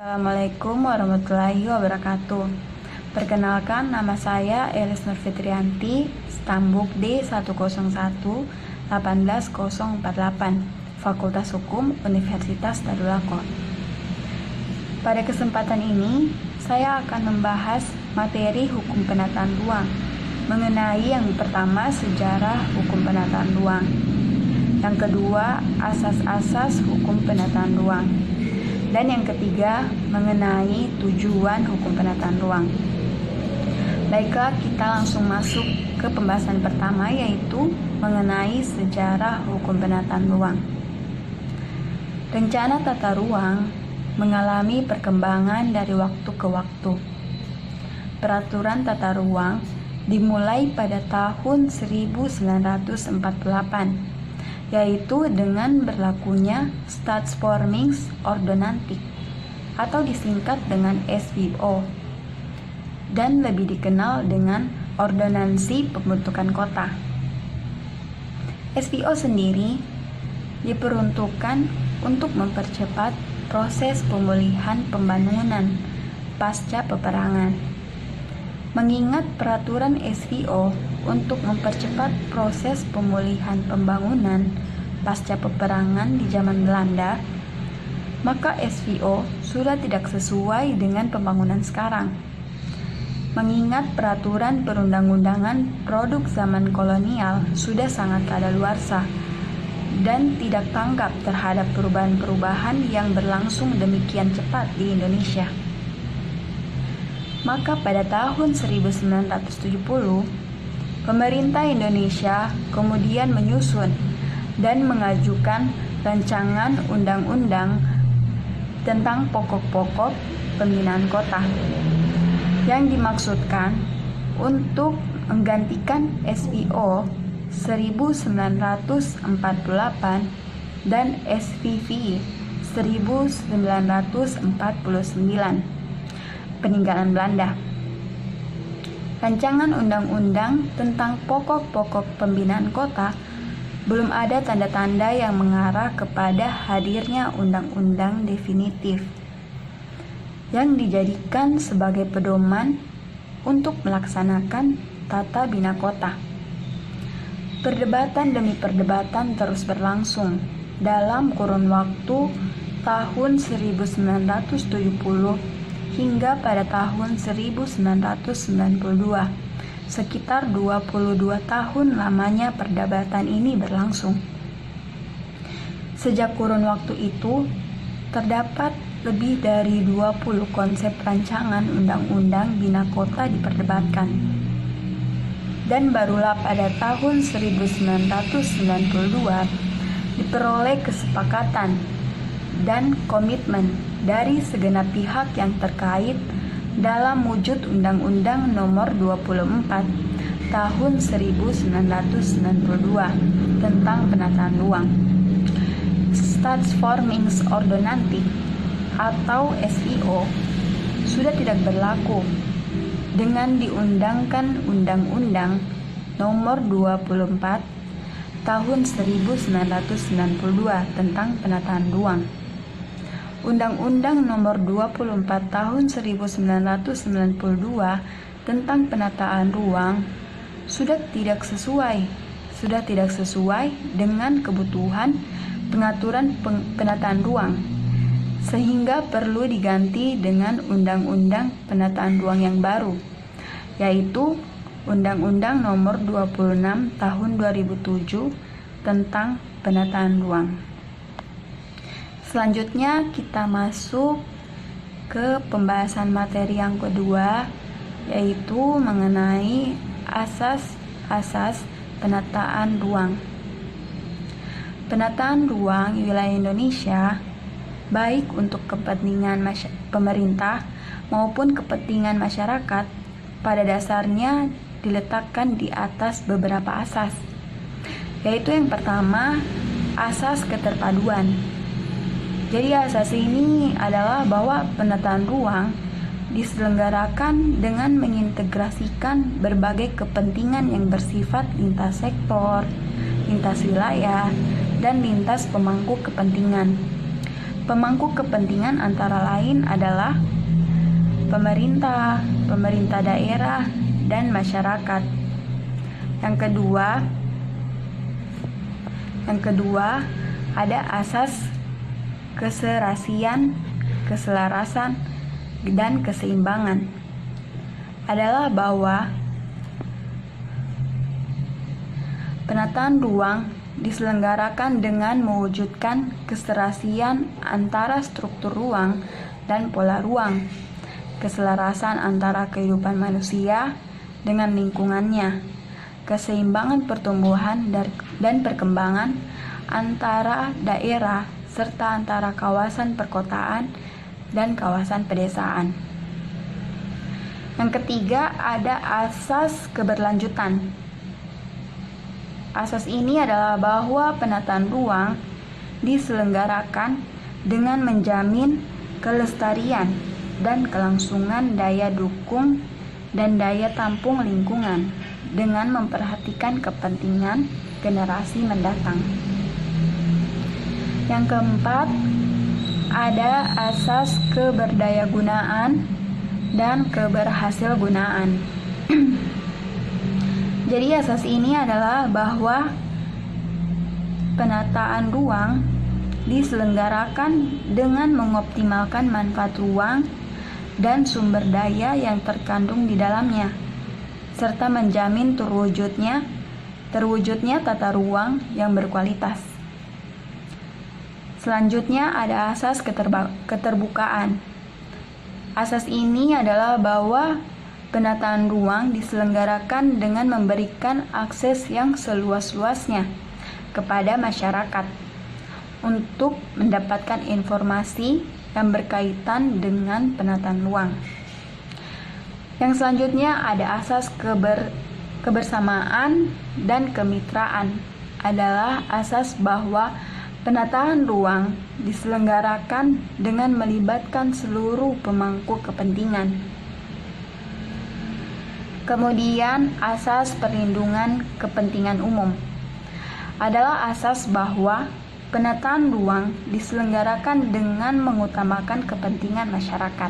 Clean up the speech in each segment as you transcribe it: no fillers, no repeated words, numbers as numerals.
Assalamualaikum warahmatullahi wabarakatuh. Perkenalkan, nama saya Elis Nurfitrianti, Stambuk D101-18048, Fakultas Hukum Universitas Darul Aqsa. Pada kesempatan ini, saya akan membahas materi hukum penataan ruang, mengenai yang pertama sejarah hukum penataan ruang, yang kedua asas-asas hukum penataan ruang, dan yang ketiga mengenai tujuan hukum penataan ruang. Baiklah, kita langsung masuk ke pembahasan pertama, yaitu mengenai sejarah hukum penataan ruang. Rencana tata ruang mengalami perkembangan dari waktu ke waktu. Peraturan tata ruang dimulai pada tahun 1948, yaitu dengan berlakunya Stadsvormingsordonnantie atau disingkat dengan SVO, dan lebih dikenal dengan Ordonansi Pembentukan Kota. SVO sendiri diperuntukkan untuk mempercepat proses pemulihan pembangunan pasca peperangan. Mengingat peraturan SVO untuk mempercepat proses pemulihan pembangunan pasca peperangan di zaman Belanda, maka SVO sudah tidak sesuai dengan pembangunan sekarang. Mengingat peraturan perundang-undangan produk zaman kolonial sudah sangat kadaluarsa dan tidak tanggap terhadap perubahan-perubahan yang berlangsung demikian cepat di Indonesia. Maka pada tahun 1970, pemerintah Indonesia kemudian menyusun dan mengajukan rancangan undang-undang tentang pokok-pokok pembinaan kota, yang dimaksudkan untuk menggantikan SVO 1948 dan SVV 1949 peninggalan Belanda. Rancangan undang-undang tentang pokok-pokok pembinaan kota belum ada tanda-tanda yang mengarah kepada hadirnya undang-undang definitif yang dijadikan sebagai pedoman untuk melaksanakan tata bina kota. Perdebatan demi perdebatan terus berlangsung dalam kurun waktu tahun 1970 hingga pada tahun 1992. Sekitar 22 tahun lamanya perdebatan ini berlangsung. Sejak kurun waktu itu, terdapat lebih dari 20 konsep rancangan undang-undang bina kota diperdebatkan. Dan barulah pada tahun 1992 diperoleh kesepakatan dan komitmen dari segenap pihak yang terkait dalam wujud Undang-Undang Nomor 24 Tahun 1992 tentang penataan ruang, Stadsvormingsordonnantie atau SVO, sudah tidak berlaku dengan diundangkan Undang-Undang Nomor 24 Tahun 1992 tentang penataan ruang. Undang-Undang Nomor 24 Tahun 1992 tentang penataan ruang sudah tidak sesuai dengan kebutuhan pengaturan penataan ruang, sehingga perlu diganti dengan Undang-Undang Penataan Ruang yang baru, yaitu Undang-Undang Nomor 26 Tahun 2007 tentang penataan ruang. Selanjutnya kita masuk ke pembahasan materi yang kedua, yaitu mengenai asas-asas penataan ruang. Penataan ruang wilayah Indonesia, baik untuk kepentingan pemerintah maupun kepentingan masyarakat, pada dasarnya diletakkan di atas beberapa asas, yaitu yang pertama, asas keterpaduan. Jadi asas ini adalah bahwa penataan ruang diselenggarakan dengan mengintegrasikan berbagai kepentingan yang bersifat lintas sektor, lintas wilayah, dan lintas pemangku kepentingan. Pemangku kepentingan antara lain adalah pemerintah, pemerintah daerah, dan masyarakat. Yang kedua ada asas keserasian, keselarasan, dan keseimbangan. Adalah bahwa penataan ruang diselenggarakan dengan mewujudkan keserasian antara struktur ruang dan pola ruang, keselarasan antara kehidupan manusia dengan lingkungannya, keseimbangan pertumbuhan dan perkembangan antara daerah serta antara kawasan perkotaan dan kawasan pedesaan. Yang ketiga ada asas keberlanjutan. Asas ini adalah bahwa penataan ruang diselenggarakan dengan menjamin kelestarian dan kelangsungan daya dukung dan daya tampung lingkungan dengan memperhatikan kepentingan generasi mendatang. Yang keempat, ada asas keberdayagunaan dan keberhasilgunaan. Jadi asas ini adalah bahwa penataan ruang diselenggarakan dengan mengoptimalkan manfaat ruang dan sumber daya yang terkandung di dalamnya, serta menjamin terwujudnya tata ruang yang berkualitas. Selanjutnya ada asas keterbukaan. Asas ini adalah bahwa penataan ruang diselenggarakan dengan memberikan akses yang seluas-luasnya kepada masyarakat untuk mendapatkan informasi yang berkaitan dengan penataan ruang. Yang selanjutnya ada asas kebersamaan dan kemitraan. Adalah asas bahwa penataan ruang diselenggarakan dengan melibatkan seluruh pemangku kepentingan. Kemudian asas perlindungan kepentingan umum adalah asas bahwa penataan ruang diselenggarakan dengan mengutamakan kepentingan masyarakat.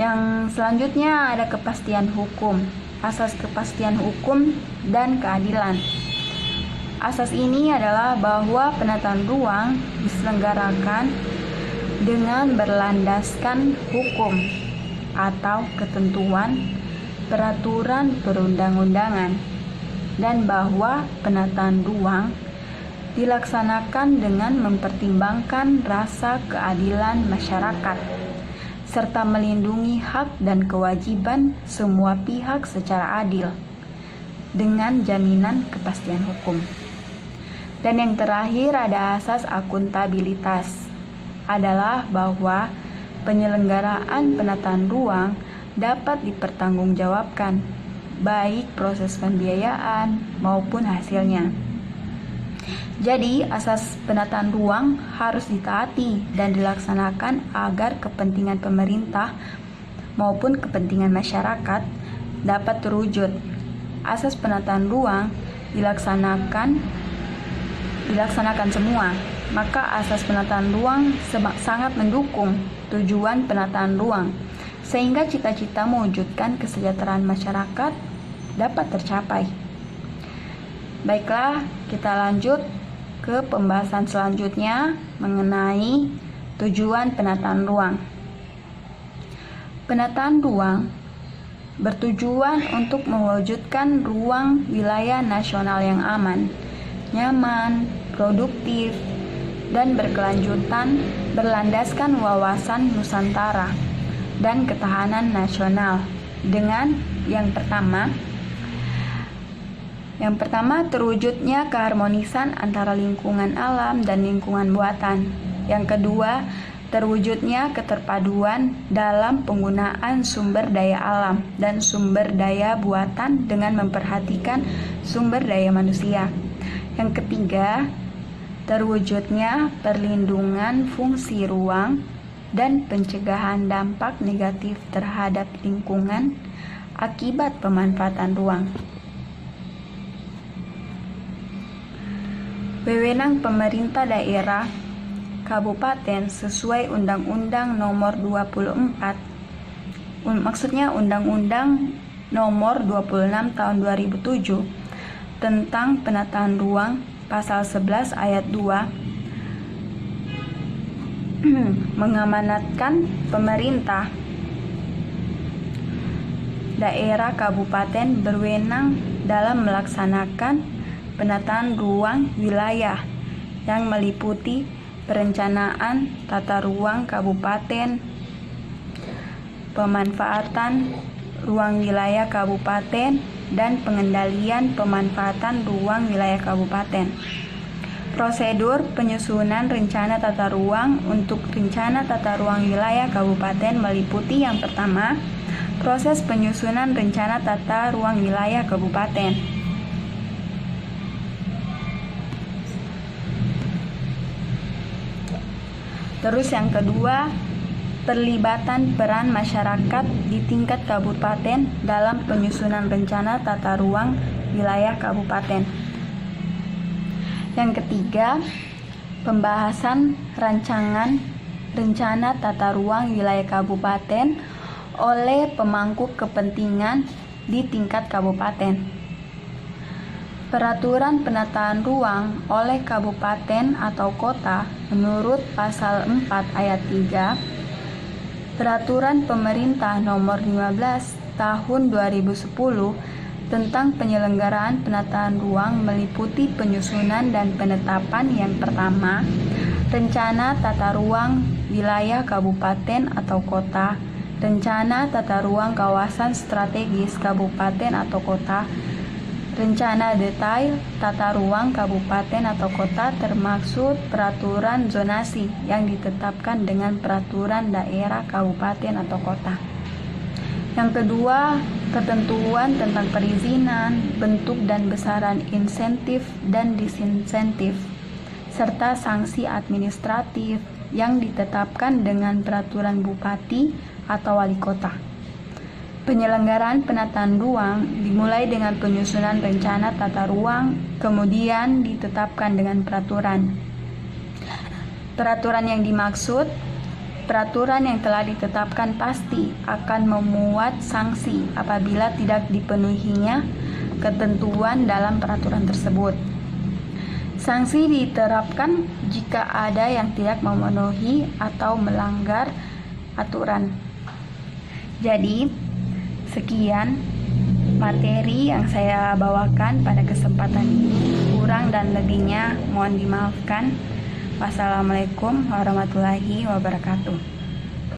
Yang selanjutnya ada kepastian hukum, asas kepastian hukum dan keadilan. Asas ini adalah bahwa penataan ruang diselenggarakan dengan berlandaskan hukum atau ketentuan peraturan perundang-undangan, dan bahwa penataan ruang dilaksanakan dengan mempertimbangkan rasa keadilan masyarakat serta melindungi hak dan kewajiban semua pihak secara adil dengan jaminan kepastian hukum. Dan yang terakhir ada asas akuntabilitas, adalah bahwa penyelenggaraan penataan ruang dapat dipertanggungjawabkan, baik proses pembiayaan maupun hasilnya. Jadi, asas penataan ruang harus ditaati dan dilaksanakan agar kepentingan pemerintah maupun kepentingan masyarakat dapat terwujud. Asas penataan ruang dilaksanakan semua, maka asas penataan ruang sangat mendukung tujuan penataan ruang, sehingga cita-cita mewujudkan kesejahteraan masyarakat dapat tercapai. Baiklah, kita lanjut ke pembahasan selanjutnya mengenai tujuan penataan ruang. Penataan ruang bertujuan untuk mewujudkan ruang wilayah nasional yang aman, nyaman, produktif, dan berkelanjutan berlandaskan wawasan Nusantara dan ketahanan nasional dengan yang pertama terwujudnya keharmonisan antara lingkungan alam dan lingkungan buatan. Yang kedua, terwujudnya keterpaduan dalam penggunaan sumber daya alam dan sumber daya buatan dengan memperhatikan sumber daya manusia. Yang ketiga, terwujudnya perlindungan fungsi ruang dan pencegahan dampak negatif terhadap lingkungan akibat pemanfaatan ruang. Wewenang pemerintah daerah kabupaten sesuai Undang-Undang Nomor 24, maksudnya Undang-Undang Nomor 26 Tahun 2007 tentang penataan ruang, pasal 11 ayat 2 mengamanatkan pemerintah daerah kabupaten berwenang dalam melaksanakan penataan ruang wilayah yang meliputi perencanaan tata ruang kabupaten, pemanfaatan ruang wilayah kabupaten, dan pengendalian pemanfaatan ruang wilayah kabupaten. Prosedur penyusunan rencana tata ruang untuk rencana tata ruang wilayah kabupaten meliputi yang pertama, proses penyusunan rencana tata ruang wilayah kabupaten. Terus yang kedua, perlibatan peran masyarakat di tingkat kabupaten dalam penyusunan rencana tata ruang wilayah kabupaten. Yang ketiga, pembahasan rancangan rencana tata ruang wilayah kabupaten oleh pemangku kepentingan di tingkat kabupaten. Peraturan penataan ruang oleh kabupaten atau kota menurut pasal 4 ayat 3 Peraturan Pemerintah Nomor 15 Tahun 2010 tentang penyelenggaraan penataan ruang meliputi penyusunan dan penetapan yang pertama, rencana tata ruang wilayah kabupaten atau kota, rencana tata ruang kawasan strategis kabupaten atau kota, rencana detail tata ruang kabupaten atau kota termaksud peraturan zonasi yang ditetapkan dengan peraturan daerah kabupaten atau kota. Yang kedua, ketentuan tentang perizinan, bentuk dan besaran insentif dan disinsentif, serta sanksi administratif yang ditetapkan dengan peraturan bupati atau wali kota. Penyelenggaraan penataan ruang dimulai dengan penyusunan rencana tata ruang, kemudian ditetapkan dengan peraturan. Peraturan yang dimaksud, peraturan yang telah ditetapkan pasti akan memuat sanksi apabila tidak dipenuhinya ketentuan dalam peraturan tersebut. Sanksi diterapkan jika ada yang tidak memenuhi atau melanggar aturan. Jadi, sekian materi yang saya bawakan pada kesempatan ini. Kurang dan lebihnya mohon dimaafkan. Wassalamualaikum warahmatullahi wabarakatuh.